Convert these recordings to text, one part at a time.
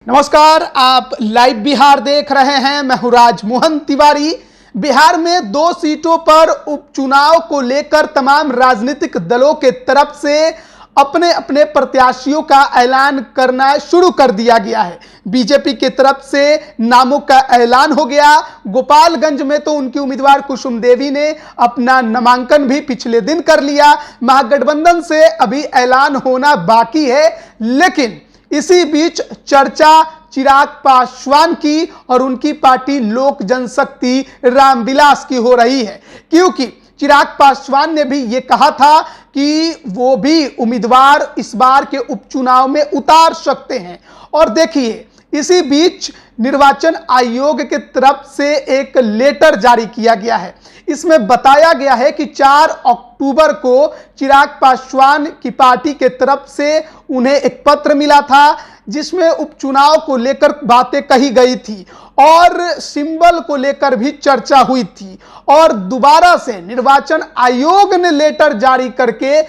नमस्कार, आप लाइव बिहार देख रहे हैं। मैं हूं राजमोहन तिवारी। बिहार में 2 सीटों पर उपचुनाव को लेकर तमाम राजनीतिक दलों के तरफ से अपने अपने प्रत्याशियों का ऐलान करना शुरू कर दिया गया है। बीजेपी की तरफ से नामों का ऐलान हो गया। गोपालगंज में तो उनकी उम्मीदवार कुसुम देवी ने अपना नामांकन भी पिछले दिन कर लिया। महागठबंधन से अभी ऐलान होना बाकी है, लेकिन इसी बीच चर्चा चिराग पासवान की और उनकी पार्टी लोक जनशक्ति रामविलास की हो रही है, क्योंकि चिराग पासवान ने भी ये कहा था कि वो भी उम्मीदवार इस बार के उपचुनाव में उतार सकते हैं। और देखिए, इसी बीच निर्वाचन आयोग के तरफ से एक लेटर जारी किया गया है। इसमें बताया गया है कि 4 अक्टूबर को चिराग पासवान की पार्टी के तरफ से उन्हें एक पत्र मिला था, जिसमें उपचुनाव को लेकर बातें कही गई थी और सिंबल को लेकर भी चर्चा हुई थी। और दोबारा से निर्वाचन आयोग ने लेटर जारी करके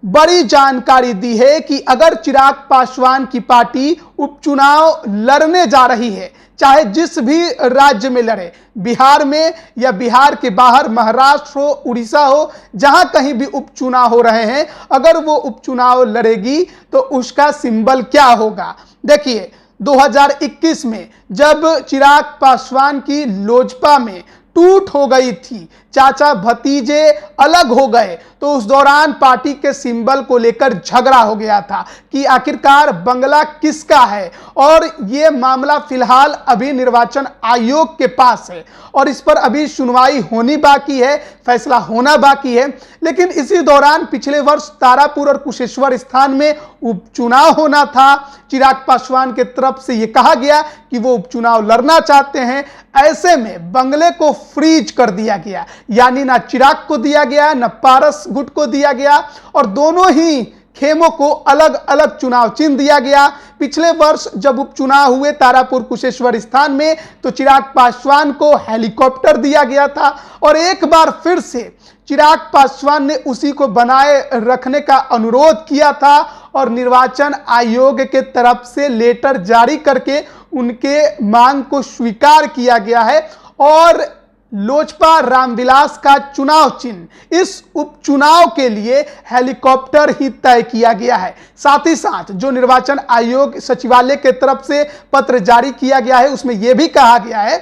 बड़ी जानकारी दी है कि अगर चिराग पासवान की पार्टी उपचुनाव लड़ने जा रही है, चाहे जिस भी राज्य में लड़े, बिहार में या बिहार के बाहर महाराष्ट्र हो, उड़ीसा हो, जहां कहीं भी उपचुनाव हो रहे हैं, अगर वो उपचुनाव लड़ेगी तो उसका सिंबल क्या होगा। देखिए, 2021 में जब चिराग पासवान की लोजपा में टूट हो गई थी, चाचा भतीजे अलग हो गए, तो उस दौरान पार्टी के सिंबल को लेकर झगड़ा हो गया था कि आखिरकार बंगला किसका है। और ये मामला फिलहाल अभी निर्वाचन आयोग के पास है और इस पर अभी सुनवाई होनी बाकी है, फैसला होना बाकी है। लेकिन इसी दौरान पिछले वर्ष तारापुर और कुशेश्वर स्थान में उपचुनाव होना था। चिराग पासवान के तरफ से यह कहा गया कि वो उपचुनाव लड़ना चाहते हैं। ऐसे में बंगले को फ्रीज कर दिया गया, यानी ना चिराग को दिया गया, ना पारस गुट को दिया गया, और दोनों ही खेमों को अलग अलग चुनाव चिन्ह दिया गया। पिछले वर्ष जब उपचुनाव हुए तारापुर कुशेश्वर स्थान में, तो चिराग पासवान को हेलीकॉप्टर दिया गया था और एक बार फिर से चिराग पासवान ने उसी को बनाए रखने का अनुरोध किया था और निर्वाचन आयोग के तरफ से लेटर जारी करके उनके मांग को स्वीकार किया गया है। और लोजपा रामविलास का चुनाव चिन्ह इस उपचुनाव के लिए हेलीकॉप्टर ही तय किया गया है। साथ ही साथ जो निर्वाचन आयोग सचिवालय के तरफ से पत्र जारी किया गया है, उसमें यह भी कहा गया है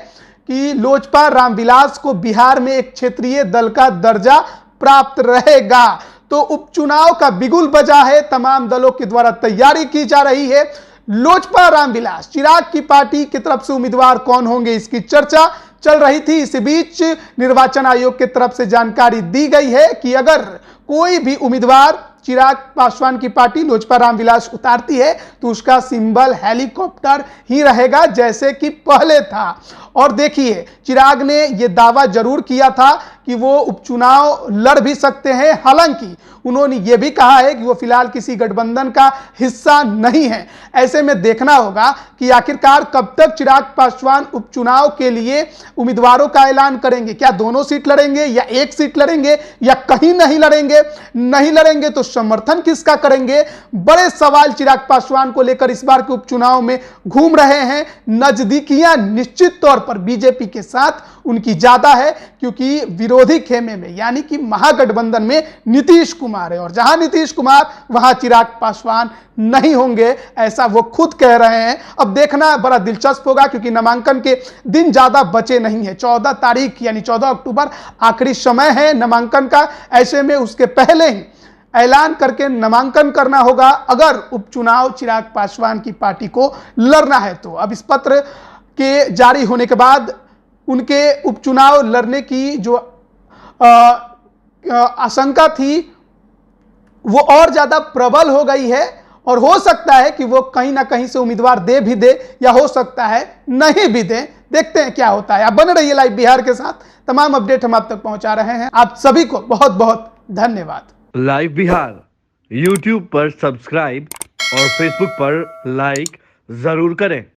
कि लोजपा रामविलास को बिहार में एक क्षेत्रीय दल का दर्जा प्राप्त रहेगा। तो उपचुनाव का बिगुल बजा है, तमाम दलों के द्वारा तैयारी की जा रही है। लोजपा रामविलास चिराग की पार्टी की तरफ से उम्मीदवार कौन होंगे, इसकी चर्चा चल रही थी। इस बीच निर्वाचन आयोग की तरफ से जानकारी दी गई है कि अगर कोई भी उम्मीदवार चिराग पासवान की पार्टी लोजपा रामविलास उतारती है तो उसका सिंबल हेलीकॉप्टर ही रहेगा, जैसे कि पहले था। और देखिए, चिराग ने यह दावा जरूर किया था कि वो उपचुनाव लड़ भी सकते हैं। हालांकि उन्होंने ये भी कहा है कि वो फिलहाल किसी गठबंधन का हिस्सा नहीं है। ऐसे में देखना होगा कि आखिरकार कब तक चिराग पासवान उपचुनाव के लिए उम्मीदवारों का ऐलान करेंगे। क्या दोनों सीट लड़ेंगे या एक सीट लड़ेंगे या कहीं नहीं लड़ेंगे? नहीं लड़ेंगे तो समर्थन किसका करेंगे? बड़े सवाल चिराग पासवान को लेकर इस बार के उपचुनाव में घूम रहे हैं। नजदीकियां निश्चित तौर पर बीजेपी के साथ उनकी ज्यादा है, क्योंकि विरोधी खेमे में यानी कि महागठबंधन में नीतीश कुमार है, और जहां नीतीश कुमार वहां चिराग पासवान नहीं होंगे, ऐसा वो खुद कह रहे हैं। अब देखना बड़ा दिलचस्प होगा, क्योंकि नामांकन के दिन ज्यादा बचे नहीं है। 14 तारीख यानी 14 अक्टूबर आखिरी समय है नामांकन का। ऐसे में उसके पहले ही ऐलान करके नामांकन करना होगा अगर उपचुनाव चिराग पासवान की पार्टी को लड़ना है तो। अब इस पत्र के जारी होने के बाद उनके उपचुनाव लड़ने की जो आशंका थी वो और ज्यादा प्रबल हो गई है, और हो सकता है कि वो कहीं ना कहीं से उम्मीदवार दे भी दे या हो सकता है नहीं भी दे। देखते हैं क्या होता है। आप बने रहिए लाइव बिहार के साथ, तमाम अपडेट हम आप तक पहुंचा रहे हैं। आप सभी को बहुत बहुत धन्यवाद। लाइव बिहार यूट्यूब पर सब्सक्राइब और फेसबुक पर लाइक जरूर करें।